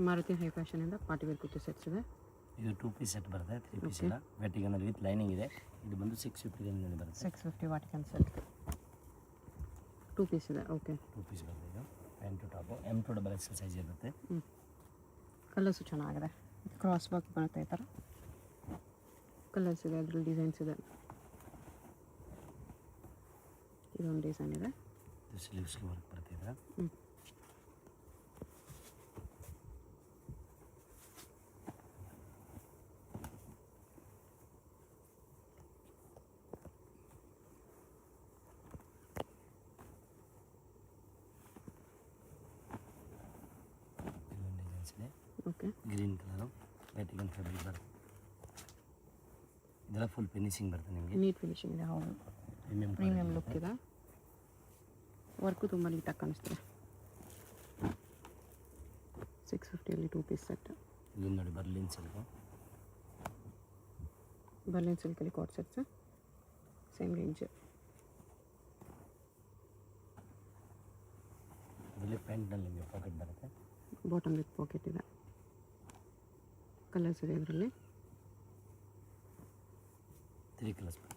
Maruti high ಫ್ಯಾಷನಿಂದ party wear kurti sets ಇದೆ. ಇದು 2 ಪೀಸ್ ಸೆಟ್ ಬರುತ್ತೆ, 3 ಪೀಸ್ ಇಲ್ಲ. ವೆಟಿಕನಲ್ಲಿ ವಿತ್ ಲೈನಿಂಗ್ ಇದೆ. ಇದು ಬಂದು 650 ರೇಂಜ್ನಲ್ಲಿ ಬರುತ್ತೆ. 650 ವಾಟಿಕನ್ ಸೆಟ್ 2 ಪೀಸ್ ಇದೆ. ಓಕೆ, 2 ಪೀಸ್ ಬರುತ್ತೆ. ಇದು pant top M2 double XL size ಇರುತ್ತೆ. ಕಲರ್ಸು ಚೆನ್ನಾಗಿದೆ. ಕ್ರಾಸ್ ವರ್ಕ್ ಬರುತ್ತೆ. ಈ ಥರ ಕಲರ್ಸ್ ಇದೆ, ಅದರಲ್ಲಿ ಡಿಸೈನ್ಸ್ ಇದೆ. ಇದೊಂದು ಡಿಸೈನ್ ಇದೆ. ಇದು ಸ್ಲೀವ್ಸ್ಗೆ ವರ್ಕ್ ಬರುತ್ತೆ. ಇದು ಡಿಸೈನ್ಸ್ ಇದೆ. Okay, green colour Vatican fabric ಬರುತ್ತೆ. ಇದೆಲ್ಲ ಫುಲ್ ಫಿನಿಶಿಂಗ್ ಬರುತ್ತೆ ನಿಮಗೆ. ನೀಟ್ ಫಿನಿಶಿಂಗ್ ಇದೆ. ಹೌದು, ಪ್ರೀಮಿಯಂ ಲುಕ್ ಇದೆ. ವರ್ಕು ತುಂಬ ನೀಟಾಗಿ ಕಾಣಿಸ್ತಿದೆ. 650 2 ಪೀಸ್ ಸೆಟ್. ಇಲ್ಲಿ ನೋಡಿ ಬರ್ಲಿನ್ ಸಿಲ್ಕು, ಬರ್ಲಿನ್ ಸಿಲ್ಕಲ್ಲಿ ಕಾಟ್ ಸೆಟ್ಸ್ ಸೇಮ್ ರೇಂಜ್. ಇದರಲ್ಲಿ ಪ್ಯಾಂಟ್ನಲ್ಲಿ ನಿಮಗೆ ಪಾಕೆಟ್ ಬರುತ್ತೆ. ಬಾಟಮ್ ವಿತ್ ಪಾಕೆಟ್ ಇದೆ. ಕಲರ್ಸ್ ಇದೆ ಇದರಲ್ಲಿ. 3 ಕಲರ್ಸ್ ಬರುತ್ತೆ.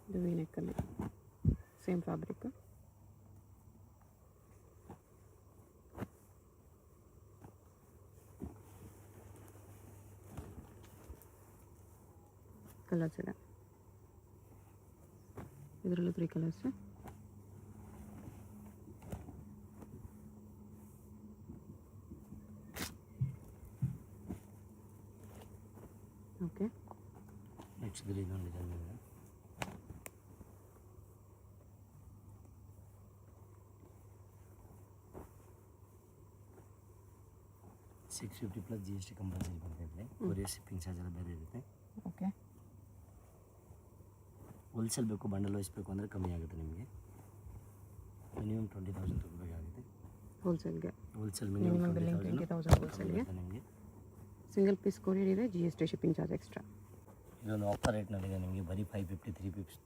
ಇದು ವಿ ನೆಕ್ಕಲ್ಲಿ ಸೇಮ್ ಫ್ಯಾಬ್ರಿಕ್. ಕಲರ್ಸ್ ಇದೆ. ಇದರಲ್ಲೂ 3 ಕಲರ್ಸ್. ಓಕೆ, ನೆಕ್ಸ್ಟ್ ಇದರಲ್ಲಿ ಇನ್ನೊಂದು ಡಿಸೈನ್ ಇದೆ. $650 ಪ್ಲಸ್ GST ಕಂಪಲ್ಸರಿ ಬರುತ್ತೆ. ಕೊರಿಯರ್ ಶಿಪ್ಪಿಂಗ್ ಚಾರ್ಜ್ ಎಲ್ಲ ಬೇರೆ ಇರುತ್ತೆ. ಓಕೆ, ಹೋಲ್ಸೇಲ್ ಬೇಕು, ಬಂಡಲ್ ವೈಸ್ ಬೇಕು ಅಂದರೆ ಕಮ್ಮಿ ಆಗುತ್ತೆ. ನಿಮಗೆ ಮಿನಿಮಮ್ 20,000 ರೂಪಾಯಿಗಾಗುತ್ತೆ. ಹೋಲ್ಸೇಲ್ಗೆ ಹೋಲ್ಸೇಲ್ ಮಿನಿಮಮ್ ಮಿನಿಮಮ್ ಬಿಲ್ಲಿಂಗ್ 20,000 ಹೋಲ್ಸೇಲ್ಗೆ. ನಿಮಗೆ ಸಿಂಗಲ್ ಪೀಸ್ ಕೊರಿಯರ್ ಇದೆ, GST ಶಿಪ್ಪಿಂಗ್ ಚಾರ್ಜ್ ಎಕ್ಸ್ಟ್ರಾ. ಇದೊಂದು ಆಫರ್ ರೇಟ್ನಲ್ಲಿದೆ ನಿಮಗೆ. ಬರೀ 550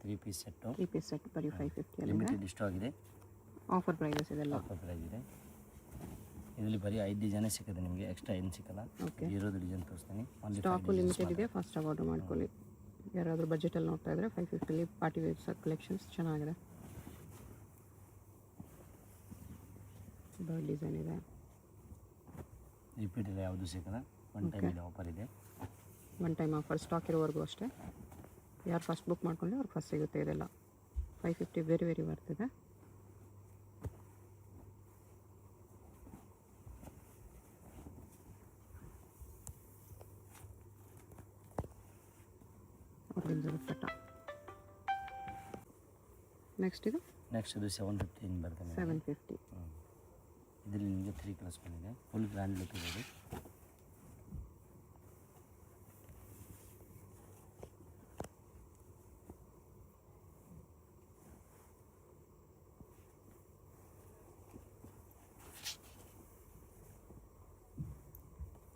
3 ಪೀಸ್ ಸೆಟ್ಟು. 3 ಪೀಸ್ ಸೆಟ್ ಬರೀ 550 ಅಲ್ಲಿ ಲಿಮಿಟೆಡ್ ಇಷ್ಟು ಆಗಿದೆ. ಆಫರ್ ಪ್ರೈಸಸ್ ಇದೆಲ್ಲ. ಆಫರ್ ಪ್ರೈಸ್ ಇದೆ. ಇದರಲ್ಲಿ ಬರೀ 5 ಡಿಸೈನೇ ಸಿಗುತ್ತೆ ನಿಮಗೆ, ಎಕ್ಸ್ಟ್ರಾ ಏನು ಸಿಕ್ಕಲ್ಲ. ಓಕೆ, ಇರೋದು ಡಿಸೈನ್ ತೋರಿಸ್ತೀನಿ. ಸ್ಟಾಕು ಲಿಮಿಟೆಡ್ ಇದೆ. ಫಾಸ್ಟಾಗಿ ಆರ್ಡರ್ ಮಾಡ್ಕೊಳ್ಳಿ. ಯಾರಾದರೂ ಬಜೆಟಲ್ಲಿ ನೋಡ್ತಾ ಇದ್ದರೆ 550 ಪಾರ್ಟಿ ವೇರ್ಸ್ ಕಲೆಕ್ಷನ್ಸ್ ಚೆನ್ನಾಗಿದೆ. ಬರ್ಡ್ ಡಿಸೈನ್ ಇದೆ. ರಿಪೀಟ್ ಇಲ್ಲ, ಯಾವುದು ಸಿಕ್ಕಲ್ಲ. ಒನ್ ಟೈಮ್ ಇದೆ, ಆಫರ್ ಇದೆ. ಒನ್ ಟೈಮ್ ಆಫರ್ ಸ್ಟಾಕ್ ಇರೋವರೆಗೂ ಅಷ್ಟೇ. ಯಾರು ಫಸ್ಟ್ ಬುಕ್ ಮಾಡ್ಕೊಂಡ್ರೆ ಅವ್ರಿಗೆ ಫಸ್ಟ್ ಸಿಗುತ್ತೆ. ಇದೆಲ್ಲ 550 ವೆರಿ ವೆರಿ ಬರ್ತಿದೆ. ನೆಕ್ಸ್ಟ್ ಇದು 750 ಬರ್ತದೆ. 750. ಇದರಲ್ಲಿ ನಿಮಗೆ 3 ಕಲರ್ಸ್ ಬಂದಿದೆ. ಫುಲ್ ಗ್ರ್ಯಾಂಡ್ ಲುಕ್ ಇದೆ.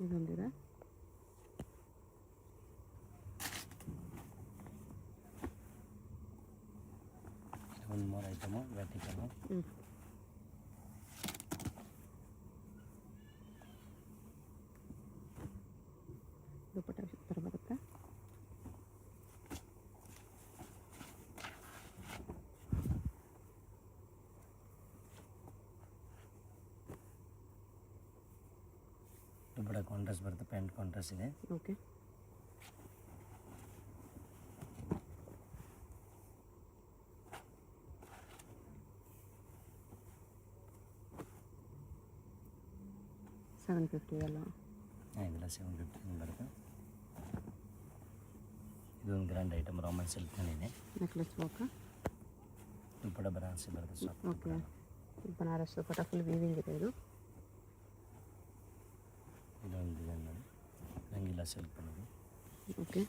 ಇದೊಂದಿದೆ. ಒಂದು ಮೂರು ಐಟಮು ವೆಟಿಕನು. ದುಪ್ಪಟ್ಟ ಥರ ಬರುತ್ತೆ. ದುಪ್ಪಟ್ಟ ಕಾಂಟ್ರಾಸ್ಟ್ ಬರುತ್ತೆ, ಪ್ಯಾಂಟ್ ಕಾಂಟ್ರಾಸ್ಟ್ ಇದೆ. ಓಕೆ, $750 ಅಲ್ಲ. ಇದೆಲ್ಲ 750 ಬರುತ್ತೆ. ಇದೊಂದು ಗ್ರ್ಯಾಂಡ್ ಐಟಮ್ ರಾಮನ್ ಸಿಲ್ಕ್ನಲ್ಲಿದೆ. Necklace work. ದುಪ್ಪಟ್ಟ ಬನಾರಸಿ ಬರುತ್ತೆ. Okay, Banaras dupatta full weaving ಇದೆ. ಇದೊಂದು ಡಿಸೈನ್ ನೋಡಿ, ರಂಗಿಲ್ಲ ಸಿಲ್ಕ್ ಬರೋದು. Okay,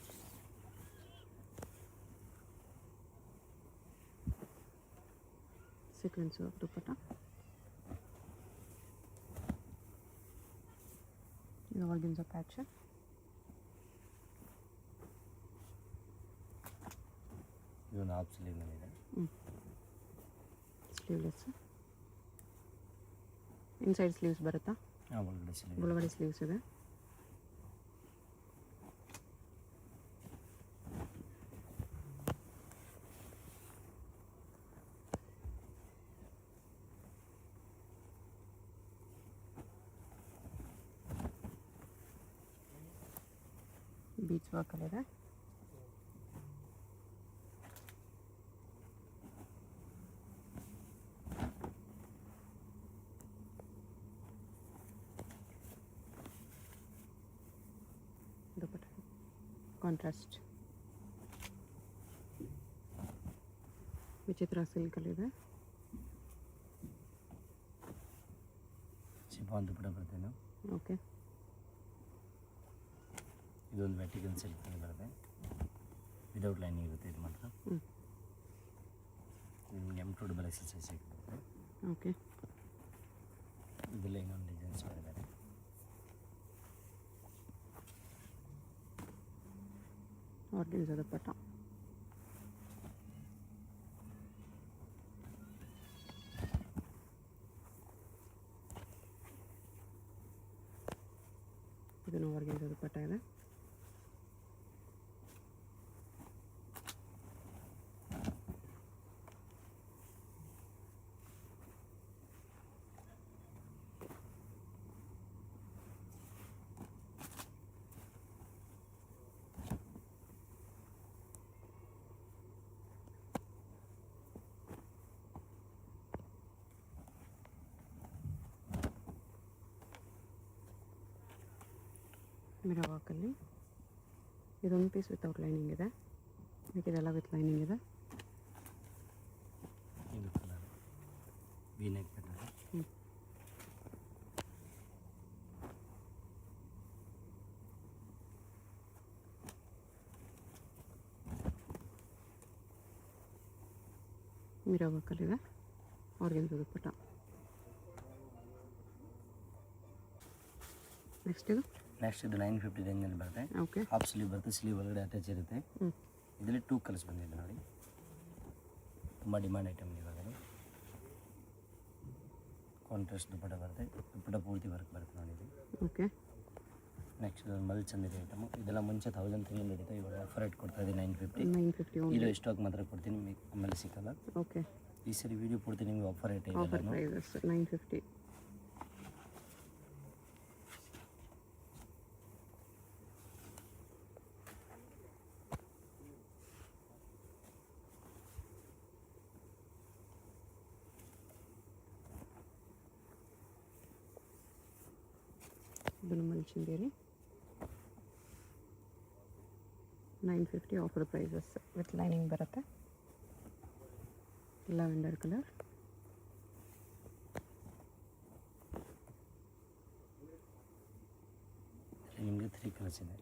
sequence dupatta. ಇದು ಆರ್ಗನ್ಸಾ ಪ್ಯಾಚ್. ಹಾಫ್ ಸ್ಲೀವ್ನಲ್ಲಿದೆ. ಸ್ಲೀವ್ಲೆಸ್. ಇನ್ಸೈಡ್ ಸ್ಲೀವ್ಸ್ ಬರುತ್ತಾ? ಹಾಂ, ಒಳಗಡೆ ಸ್ಲೀವ್. ಒಳಗಡೆ ಸ್ಲೀವ್ಸ್ ಇದೆ. ಬೀಚ್ ವರ್ಕಲ್ಲಿದೆ. ದುಪಟ್ಟ ಕಾಂಟ್ರಾಸ್ಟ್ ವಿಚಿತ್ರ ಸಿಲ್ಕಲ್ಲಿದೆ. ಶಿಫಾನ್ ದುಪಟ್ಟ ಬರ್ತೇನೆ. ಓಕೆ. ಇದೊಂದು ವೆಟಿಕನ್ ಸಿಲ್ಕ್ ಬರುತ್ತೆ, ವಿದೌಟ್ ಲೈನಿಂಗ್ ಇರುತ್ತೆ. ಇದು ಮಾತ್ರ ನಿಮ್ಗೆ M2 ಡಬಲ್ XL ಸೈಜ್ ಸಿಗುತ್ತೆ. ಓಕೆ. ಇದೆಲ್ಲ ಇನ್ನೊಂದು ಡಿಸೈನ್ಸ್ ಮಾಡಿದ್ದಾರೆ. ಆರ್ಗೆನ್ಜಾ ದುಪಟ್ಟ. ಇದನ್ನು ಆರ್ಗೆನ್ಜಾ ದುಪಟ್ಟ ಇದೆ. ಮಿರರ್ ವರ್ಕಲ್ಲಿ ಇದೊಂದು ಪೀಸ್ ವಿತೌಟ್ ಲೈನಿಂಗ್ ಇದೆ. ಇದೆಲ್ಲ ವಿತ್ ಲೈನಿಂಗ್ ಇದೆ. ಇದು colour V neck pattern. Mirror ವರ್ಕಲ್ಲಿದೆ. ಆರ್ಗೆನ್ಜಾ ದುಪಟ್ಟ. ನೆಕ್ಸ್ಟ್ ಇದು 950 ರೇಂಜಲ್ಲಿ ಬರುತ್ತೆ. ಓಕೆ. ಹಾಫ್ ಸ್ಲೀವ್ ಬರುತ್ತೆ, ಸ್ಲೀವ್ ಒಳಗಡೆ ಅಟ್ಯಾಚ್ ಇರುತ್ತೆ. ಇದರಲ್ಲಿ 2 ಕಲರ್ಸ್ ಬಂದಿದೆ ನೋಡಿ, ತುಂಬ ಡಿಮ್ಯಾಂಡ್ ಐಟಮ್ ಇವಾಗ. ಕಾಂಟ್ರಾಸ್ಟ್ ದುಪಟ್ಟ ಬರುತ್ತೆ, ದುಪಟ್ಟ ಪೂರ್ತಿ ವರ್ಕ್ ಬರುತ್ತೆ ನೋಡಿ ಇದು. ಓಕೆ. ನೆಕ್ಸ್ಟ್ ಮಲ್ ಚಂದಿದೆ ಐಟಮು. ಇದೆಲ್ಲ ಮುಂಚೆ 1300 ಇರುತ್ತೆ, ಇವಾಗ ಆಫರ್ ರೇಟ್ ಕೊಡ್ತಾ ಇದೆ 950. 950 ಇದು ಸ್ಟಾಕ್ ಮಾತ್ರ ಕೊಡ್ತೀನಿ, ನಿಮಗೆ ಆಮೇಲೆ ಸಿಕ್ಕಲ್ಲ. ಓಕೆ. ಈ ಸರಿ ವಿಡಿಯೋ ಪೂರ್ತಿ ನಿಮಗೆ ಆಫರ್ ರೇಟ್ ಇದೆ. Offer prices 950. ಇದು ನಮ್ಮ Chanderi 950 offer prices with lining ಬರುತ್ತೆ. Lavender colour. ನಿಮಗೆ 3 ಕಲರ್ಸ್ ಇದೆ.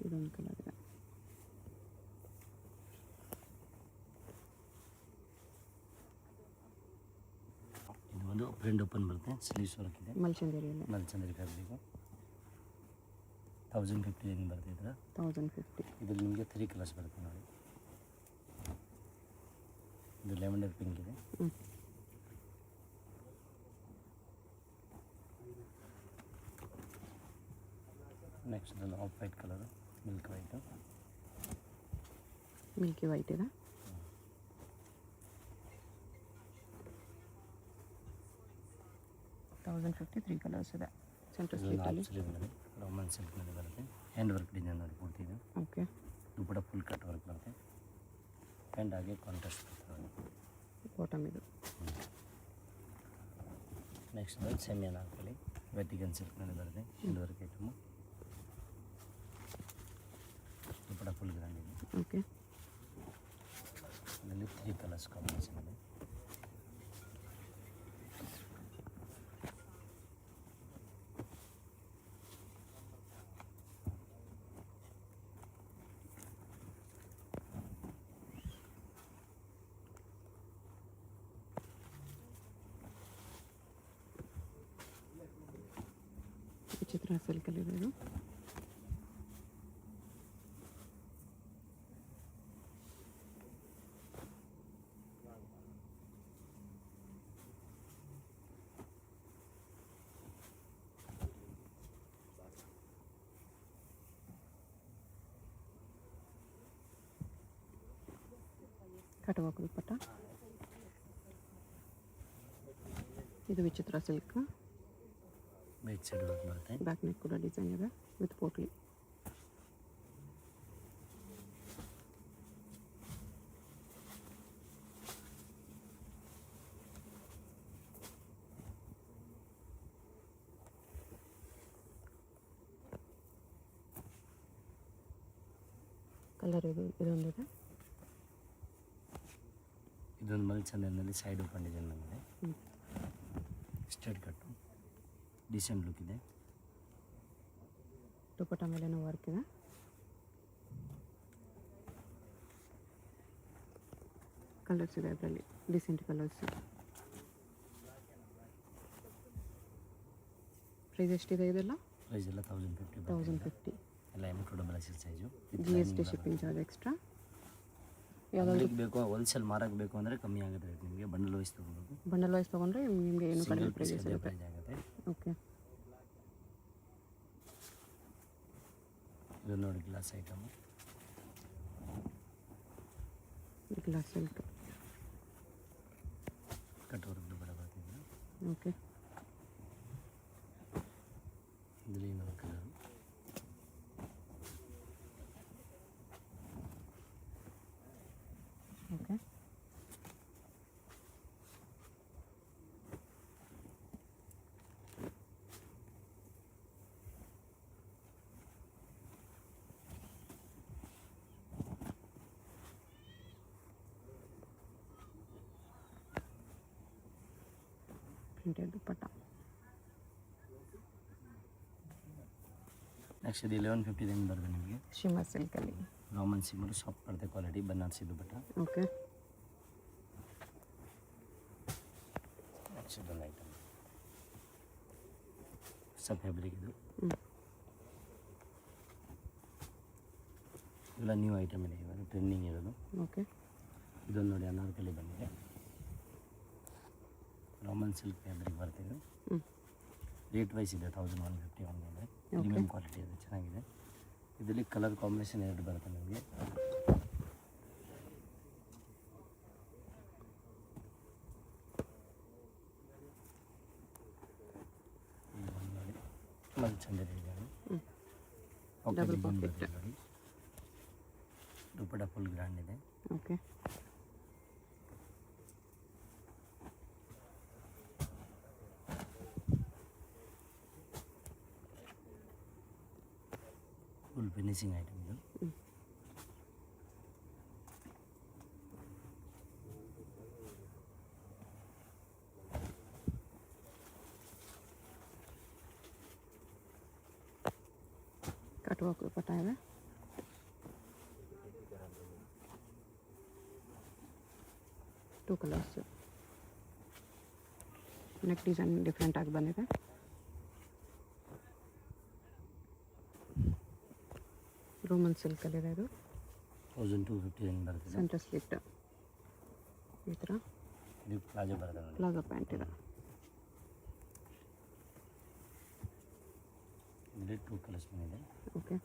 ಇದೊಂದು ಕಲರ್ ಇದೆ. ಇದು ಒಂದು ಪ್ರಿಂಟ್ ಓಪನ್ ಬರುತ್ತೆ, ಸ್ಲೀವ್ಸ್ ವರ್ಕ್ ಇದೆ. ಮಲ್ಚಂದೇರಿಯಲ್ಲಿ ಮಲ್ಚಂದ್ರಿ ಫ್ಯಾಬ್ರಿಕು 1050 ಏನು ಬರುತ್ತೆ ಇದ್ರ 1050. ಇದ್ರಲ್ಲಿ ನಿಮಗೆ 3 ಕಲರ್ಸ್ ಬರುತ್ತೆ ನೋಡಿ. ಇದು ಲೆವೆಂಡರ್ ಪಿಂಕ್ ಇದೆ. ನೆಕ್ಸ್ಟ್ ಇದನ್ನು of white colour, milk white. Milky white ಇದೆ. $1050 3 ಕಲರ್ಸ್ ಇದೆ. ಸೆಂಟರ್ ಸ್ಲೀಟಲ್ಲಿ ಸ್ಲೀವ್ನಲ್ಲಿ ರೋಮನ್ ಸಿಲ್ಕ್ನಲ್ಲಿ ಬರುತ್ತೆ. ಹ್ಯಾಂಡ್ ವರ್ಕ್ ಡಿಸೈನ್ ನೋಡಿ ಪೂರ್ತಿ ಇದು. Okay. Dupatta full cut work ಬರುತ್ತೆ. ಆ್ಯಂಡ್ ಹಾಗೆ ಕಾಂಟ್ರಾಸ್ಟ್ ಬರ್ತದೆ. ಬಾಟಮ್ ಇದು. ನೆಕ್ಸ್ಟ್ ಸೆಮಿಯನ್ ಹಾಕಲಿ ವೆಟಿಗನ್ ಸಿಲ್ಕ್ನಲ್ಲಿ ಬರುತ್ತೆ. Hand work item. Dupatta full grand ಇದೆ. ಓಕೆ. ಇದರಲ್ಲಿ 3 ಕಲರ್ಸ್ ಕಾಂಬಿನೇಷನ್ ಇದೆ. ವಿಚಿತ್ರ ಸಿಲ್ಕಲ್ಲಿರೋದು. ಕಟವಾಕ್ ದುಪ್ಪಟ್ಟ. ಇದು ವಿಚಿತ್ರ ಸಿಲ್ಕ್. ಬ್ಯಾಕ್ ಸೈಡ್ ವರ್ಕ್ ಬರುತ್ತೆ. ಬ್ಯಾಕ್ ನೆಕ್ ಕೂಡ ಡಿಸೈನ್ ಇದೆ ವಿತ್ ಪೋಟ್ಲಿ. ಕಲರ್ ಇದೊಂದಿದೆ. ಇದೊಂದು ಮಲ್ಚಂದಲ್ಲಿ ಸೈಡ್ ಓಪನ್ ಡಿಸೈನ್ ಬಂದಿದೆ. ಸ್ಟ್ರೇಟ್ ಕಟ್ಟು ಡಿಸೆಂಟ್ ಲುಕ್ ಇದೆ. ದುಪ್ಪಟ್ಟ ಮೇಲೇನೂ ವರ್ಕ್ ಇದೆ. ಕಲರ್ಸ್ ಇದೆ ಅದರಲ್ಲಿ, ಡಿಸೆಂಟ್ ಕಲರ್ಸ್. ಪ್ರೈಸ್ ಎಷ್ಟಿದೆ ಇದೆಲ್ಲ? ಪ್ರೈಸ್ ಎಲ್ಲ 1050. 1050. ಎಲ್ಲ double XL size. GST shipping charge extra. ಯಾವ್ದಾದ್ರು ಬೇಕು ಹೋಲ್ಸೇಲ್ ಮಾರಕ್ಕೆ ಬೇಕು ಅಂದರೆ ಕಮ್ಮಿ ಆಗುತ್ತೆ ರೇಟ್ ನಿಮಗೆ. ಬಂಡಲ್ ವೈಸ್ ತೊಗೊಳ್ಬೇಕು. ಬಂಡಲ್ ವೈಸ್ ತೊಗೊಂಡ್ರೆ ನಿಮಗೆ ಏನು ಕಡಿಮೆ ಪ್ರೈಸ್ ಪ್ರೈಸ್ ಇರುತ್ತೆ. ಆಗುತ್ತೆ. ಓಕೆ. ಇದು ನೋಡಿ ಗ್ಲಾಸ್ ಐಟಮು. Glass silk. ಕಟ್ಟೋರ್ದು ಬಡ ಬರ್ತಿದೆ. ಓಕೆ. ಇದರಲ್ಲಿ ಇನ್ನೊಂದು colour. Okay. Printed dupatta. Next ಇದು 1150 ಬರುತ್ತೆ ನಿಮಗೆ. ಶಿಮ್ಮರ್ ಸಿಲ್ಕಲ್ಲಿ ರಾಮನ್ ಸಿಮ್ಮರು ಸಾಫ್ಟ್ ಬರುತ್ತೆ quality. Banarasi dupatta. Okay. Next ಇದೊಂದು ಐಟಮ್ ಹೊಸ ಫ್ಯಾಬ್ರಿಕ್ ಇದು. ಎಲ್ಲ ನ್ಯೂ ಐಟಮ್ ಇದೆ, ಇವಾಗ ಟ್ರೆಂಡಿಂಗ್ ಇರೋದು. ಓಕೆ. ಇದೊಂದು ನೋಡಿ ಅನಾರ್ಕಲಿ ಬಂದಿದೆ. ರಾಮನ್ ಸಿಲ್ಕ್ ಫ್ಯಾಬ್ರಿಕ್ ಬರ್ತಿದೆ. ರೇಟ್ ವೈಸ್ ಇದೆ 1150 ಒಂದಿದೆ. ಪ್ರೀಮಿಯಮ್ ಕ್ವಾಲಿಟಿ ಇದೆ, ಚೆನ್ನಾಗಿದೆ. ಇದರಲ್ಲಿ ಕಲರ್ ಕಾಂಬಿನೇಷನ್ 2 ಬರುತ್ತೆ ನಿಮಗೆ. ನೋಡಿ ತುಂಬ ಚೆಂದಿದೆ. Double pocket. ನೋಡಿ ದುಪ್ಪಟ್ಟ ಫುಲ್ ಗ್ರ್ಯಾಂಡ್ ಇದೆ. ಓಕೆ. ಫುಲ್ ಫಿನಿಶಿಂಗ್ ಐಟಮ್ ಇದು. ಕಟ್ವಾಕ್ ದುಪ್ಪಟ್ಟ ಇದೆ. Two colours. Neck design different ಆಗಿ ಬಂದಿದೆ. ರೋಮನ್ ಸಿಲ್ಕಲ್ಲಿದೆ ಇದು. 1250 ಬರ್ತದೆ. ಸೆಂಟರ್ ಸ್ಲಿಟ್ ಈ ಥರ. ಇದು ಪ್ಲಾಜೋ ಬರ್ತದೆ ನೋಡಿ. ಪ್ಲಾಜೋ ಪ್ಯಾಂಟ್ ಇದೆ. ಇದರಲ್ಲಿ 2 ಕಲರ್ಸ್ ಬಂದಿದೆ. ಓಕೆ.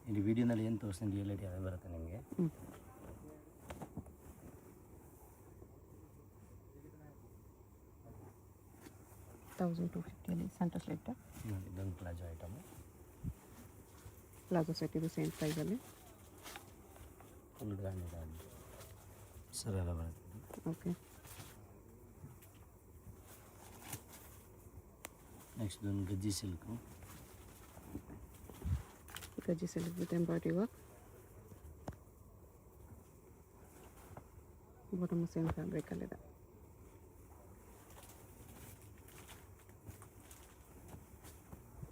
ಇಲ್ಲಿ ವಿಡಿಯೋನಲ್ಲಿ ಏನು ತೋರಿಸ್ತೀನಿ ರಿಯಾಲಿಟಿ ಅದೇ ಬರುತ್ತೆ ನಿಮಗೆ. 1250 ಸೆಂಟರ್ ಸ್ಲಿಟ್. ಇದೊಂದು ಪ್ಲಾಜೋ ಐಟಮು. ಪ್ಲಾಜೋ ಸೆಟ್ ಇದು ಸೇಮ್ ಪ್ರೈಸಲ್ಲಿ. ಫುಲ್ ಗ್ರ್ಯಾಂಡ್ ಇದೆ ಅಲ್ಲಿ ಸರ್ ಎಲ್ಲ ಬರುತ್ತೆ. ಓಕೆ. ನೆಕ್ಸ್ಟ್ ಇದೊಂದು gaji silk. Gaji silk with embroidery work. Bottom same ಫ್ಯಾಬ್ರಿಕಲ್ಲಿದೆ.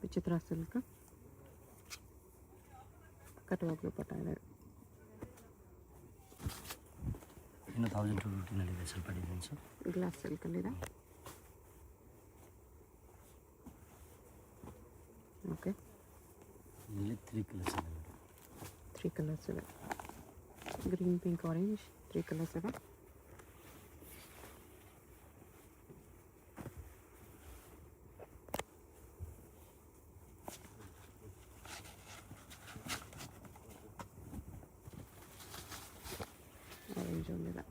ವಿಚಿತ್ರ ಸಿಲ್ಕ್. ಕಟ್ವಾಕ್ ದುಪ್ಪಟ್ಟ ಇದೆ. ಇನ್ನು 1250 ಸ್ವಲ್ಪ ಡಿಸೈನ್ಸು. ಗ್ಲಾಸ್ ಸಿಲ್ಕಲ್ಲಿದೆ. ಓಕೆ, ಇಲ್ಲಿ 3 ಕಲರ್ಸ್ ಇದೆ ನೋಡಿ. 3 ಕಲರ್ಸ್ ಇದೆ. ಗ್ರೀನ್, ಪಿಂಕ್, ಆರೆಂಜ್ 3 ಕಲರ್ಸ್ ಇದೆ. ಆರೆಂಜ್ ಒಂದಿದೆ.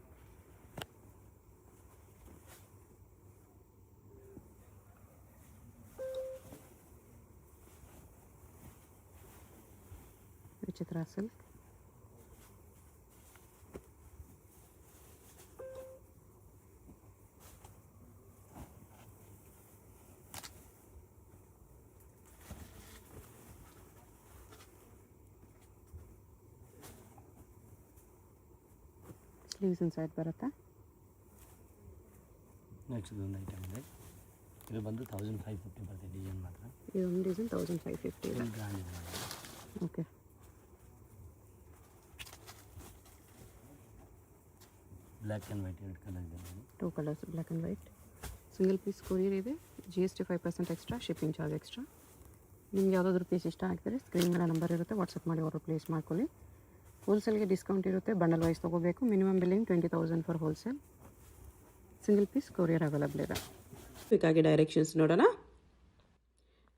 ವಿಚಿತ್ರ ಸಿಲ್ಕ್. ಸ್ಲೀವ್ಸ್ ಇನ್ಸೈಡ್ ಬರುತ್ತೆ. ನೆಕ್ಸ್ಟ್ ಇದೊಂದು ಐಟಮ್ ಇದೆ. ಇದು ಬಂದು 1550 ಬರುತ್ತೆ ಡಿಸೈನ್ ಮಾತ್ರ. ಇದೊಂದು ಡಿಸೈನ್ 1550 ಇದೆ. ಗ್ರ್ಯಾಂಡ್ ಇದೆ ನೋಡಿ. Okay, black and white 2 colour ಇದೆ ನೋಡಿ. 2 colours, black and white. Single piece courier ಇದೆ. GST 5% extra, shipping charge extra. ನಿಮ್ಗೆ ಯಾವುದಾದ್ರೂ ಪೀಸ್ ಇಷ್ಟ ಆಗ್ತದೆ ಸ್ಕ್ರೀನ್ ಮೇಲೆ ನಂಬರ್ ಇರುತ್ತೆ, ವಾಟ್ಸಪ್ ಮಾಡಿ ಆರ್ಡರ್ ಪ್ಲೇಸ್ ಮಾಡ್ಕೊಳ್ಳಿ. ಹೋಲ್ಸೇಲ್ಗೆ ಡಿಸ್ಕೌಂಟ್ ಇರುತ್ತೆ. ಬಂಡಲ್ ವೈಸ್ ತೊಗೋಬೇಕು. Minimum billing 20,000 for wholesale. Single piece courier available ಇದೆ. ಬೇಕಾಗಿ ಡೈರೆಕ್ಷನ್ಸ್ ನೋಡೋಣ.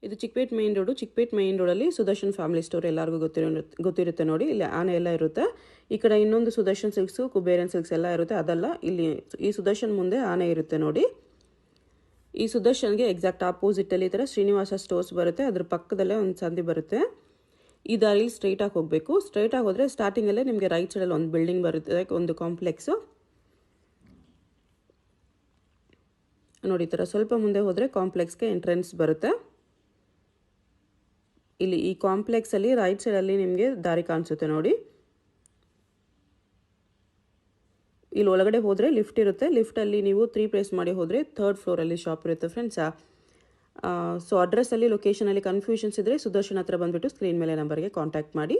ಇದು Chickpet main road. Chickpet main ರೋಡಲ್ಲಿ ಸುದರ್ಶನ್ ಫ್ಯಾಮಿಲಿ ಸ್ಟೋರ್ ಎಲ್ಲರಿಗೂ ಗೊತ್ತಿರುತ್ತೆ ನೋಡಿ. ಇಲ್ಲಿ ಆನೆ ಎಲ್ಲ ಇರುತ್ತೆ. ಈ ಕಡೆ ಇನ್ನೊಂದು ಸುದರ್ಶನ್ ಸಿಲ್ಕ್ಸು, ಕುಬೇರನ್ ಸಿಲ್ಕ್ಸ್ ಎಲ್ಲ ಇರುತ್ತೆ. ಅದಲ್ಲ, ಇಲ್ಲಿ ಈ ಸುದರ್ಶನ್ ಮುಂದೆ ಆನೆ ಇರುತ್ತೆ ನೋಡಿ. ಈ ಸುದರ್ಶನ್ಗೆ ಎಕ್ಸಾಕ್ಟ್ ಆಪೋಸಿಟಲ್ಲಿ ಈ ಥರ ಶ್ರೀನಿವಾಸ ಸ್ಟೋರ್ಸ್ ಬರುತ್ತೆ. ಅದ್ರ ಪಕ್ಕದಲ್ಲೇ ಒಂದು ಸಂದಿ ಬರುತ್ತೆ. ಈ ದಾರಿಲಿ ಸ್ಟ್ರೈಟಾಗಿ ಹೋಗಬೇಕು. ಸ್ಟ್ರೈಟಾಗಿ ಹೋದರೆ ಸ್ಟಾರ್ಟಿಂಗಲ್ಲೇ ನಿಮಗೆ ರೈಟ್ ಸೈಡಲ್ಲಿ ಒಂದು ಬಿಲ್ಡಿಂಗ್ ಬರುತ್ತೆ, ಒಂದು ಕಾಂಪ್ಲೆಕ್ಸು ನೋಡಿ. ಈ ಥರ ಸ್ವಲ್ಪ ಮುಂದೆ ಹೋದರೆ ಕಾಂಪ್ಲೆಕ್ಸ್ಗೆ ಎಂಟ್ರೆನ್ಸ್ ಬರುತ್ತೆ. ಇಲ್ಲಿ ಈ ಕಾಂಪ್ಲೆಕ್ಸಲ್ಲಿ ರೈಟ್ ಸೈಡಲ್ಲಿ ನಿಮಗೆ ದಾರಿ ಕಾಣಿಸುತ್ತೆ ನೋಡಿ. ಇಲ್ಲಿ ಒಳಗಡೆ ಹೋದರೆ ಲಿಫ್ಟ್ ಇರುತ್ತೆ. ಲಿಫ್ಟಲ್ಲಿ ನೀವು 3 ಪ್ರೆಸ್ ಮಾಡಿ ಹೋದರೆ 3rd ಫ್ಲೋರಲ್ಲಿ ಶಾಪ್ ಇರುತ್ತೆ ಫ್ರೆಂಡ್ಸಾ. ಸೊ ಅಡ್ರೆಸ್ಸಲ್ಲಿ, ಲೊಕೇಶನಲ್ಲಿ ಕನ್ಫ್ಯೂಷನ್ಸ್ ಇದ್ದರೆ ಸುದರ್ಶನ್ ಹತ್ರ ಬಂದುಬಿಟ್ಟು ಸ್ಕ್ರೀನ್ ಮೇಲೆ ನಂಬರ್ಗೆ ಕಾಂಟ್ಯಾಕ್ಟ್ ಮಾಡಿ.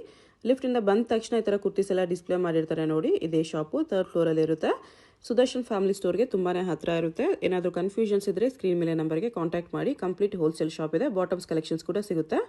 ಲಿಫ್ಟಿಂದ ಬಂದ ತಕ್ಷಣ ಈ ಥರ ಕುರ್ತೀಸ್ ಎಲ್ಲ ಡಿಸ್ಪ್ಲೇ ಮಾಡಿರ್ತಾರೆ ನೋಡಿ. ಇದೇ ಶಾಪು 3rd ಫ್ಲೋರಲ್ಲಿ ಇರುತ್ತೆ. ಸುದರ್ಶನ್ ಫ್ಯಾಮಿಲಿ ಸ್ಟೋರ್ಗೆ ತುಂಬಾ ಹತ್ತಿರ ಇರುತ್ತೆ. ಏನಾದರೂ ಕನ್ಫ್ಯೂಷನ್ಸ್ ಇದ್ದರೆ ಸ್ಕ್ರೀನ್ ಮೇಲೆ ನಂಬರ್ಗೆ ಕಾಂಟ್ಯಾಕ್ಟ್ ಮಾಡಿ. ಕಂಪ್ಲೀಟ್ ಹೋಲ್ಸೇಲ್ ಶಾಪ್ ಇದೆ. ಬಾಟಮ್ಸ್ ಕಲೆಕ್ಷನ್ಸ್ ಕೂಡ ಸಿಗುತ್ತೆ.